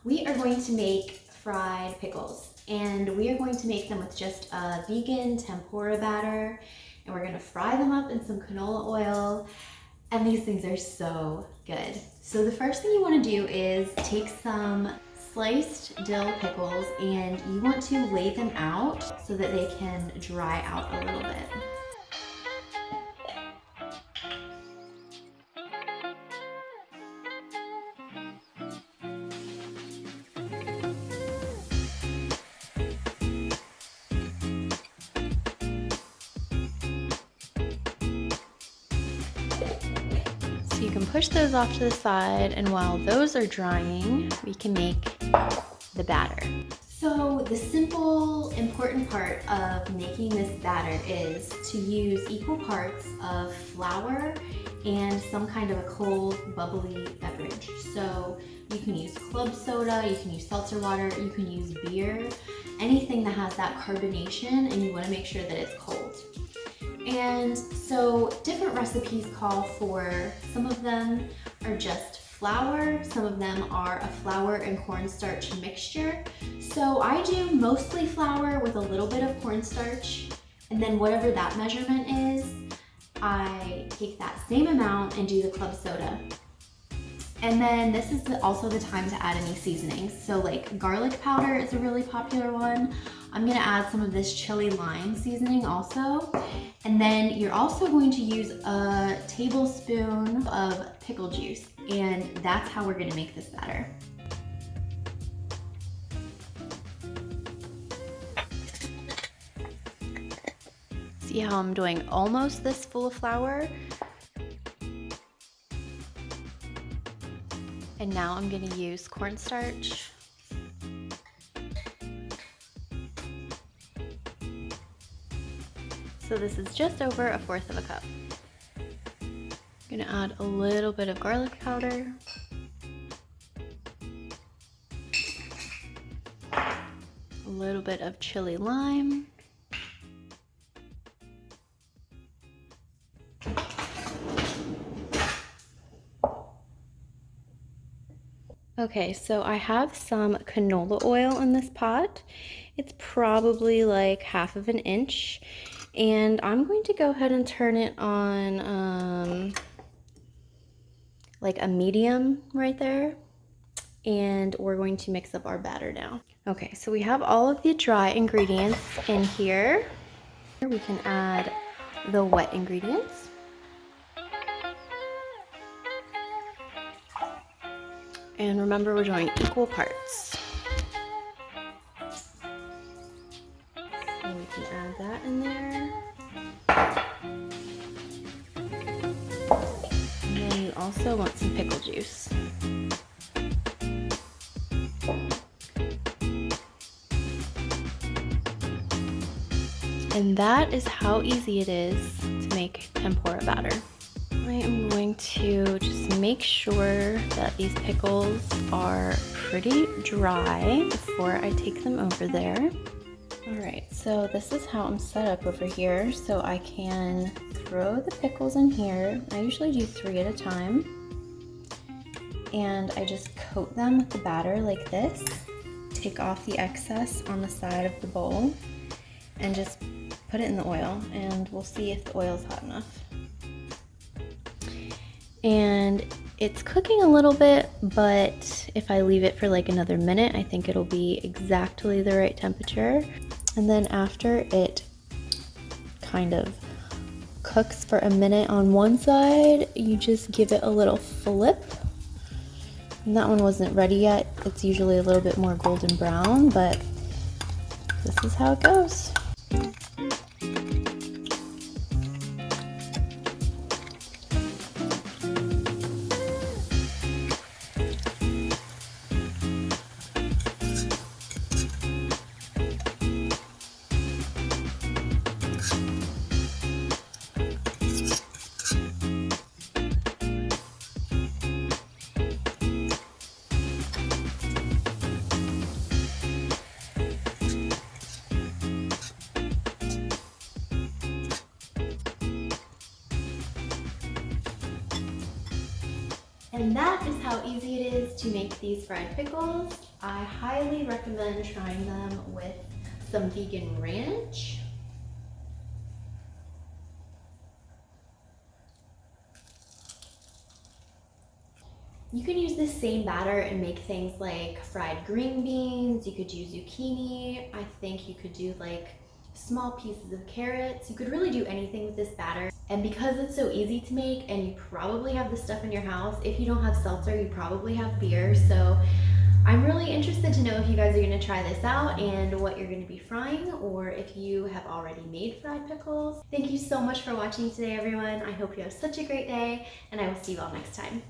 We are going to make fried pickles, and we are going to make them with just a vegan tempura batter, and we're gonna fry them up in some canola oil, and these things are so good. So the first thing you wanna do is take some sliced dill pickles, and you want to lay them out so that they can dry out a little bit. So you can push those off to the side, and while those are drying, we can make the batter. So the simple, important part of making this batter is to use equal parts of flour and some kind of a cold, bubbly beverage. So you can use club soda, you can use seltzer water, you can use beer, anything that has that carbonation, and you want to make sure that it's cold. And so different recipes call for, some of them are just flour, some of them are a flour and cornstarch mixture. So I do mostly flour with a little bit of cornstarch, and then whatever that measurement is, I take that same amount and do the club soda. And then this is also the time to add any seasonings. So like garlic powder is a really popular one. I'm gonna add some of this chili lime seasoning also. And then you're also going to use a tablespoon of pickle juice, and that's how we're gonna make this batter. See how I'm doing almost this full of flour? And now I'm gonna use cornstarch. So this is just over 1/4 of a cup. I'm gonna add a little bit of garlic powder. A little bit of chili lime. Okay, so I have some canola oil in this pot. It's probably like 1/2 inch. And I'm going to go ahead and turn it on like a medium right there. And we're going to mix up our batter now. Okay, so we have all of the dry ingredients in here. We can add the wet ingredients. And remember, we're doing equal parts. So we can add that in there. And then you also want some pickle juice. And that is how easy it is to make tempura batter. I am going to just make sure that these pickles are pretty dry before I take them over there. All right, so this is how I'm set up over here. So I can throw the pickles in here. I usually do 3 at a time. And I just coat them with the batter like this. Take off the excess on the side of the bowl and just put it in the oil, and we'll see if the oil's hot enough. And it's cooking a little bit, but if I leave it for like another minute, I think it'll be exactly the right temperature. And then after it kind of cooks for a minute on one side, you just give it a little flip. And that one wasn't ready yet. It's usually a little bit more golden brown, but this is how it goes. And that is how easy it is to make these fried pickles. I highly recommend trying them with some vegan ranch. You can use this same batter and make things like fried green beans. You could use zucchini. I think you could do like small pieces of carrots. You could really do anything with this batter. And because it's so easy to make and you probably have the stuff in your house, if you don't have seltzer, you probably have beer. So I'm really interested to know if you guys are gonna try this out and what you're gonna be frying, or if you have already made fried pickles. Thank you so much for watching today, everyone. I hope you have such a great day, and I will see you all next time.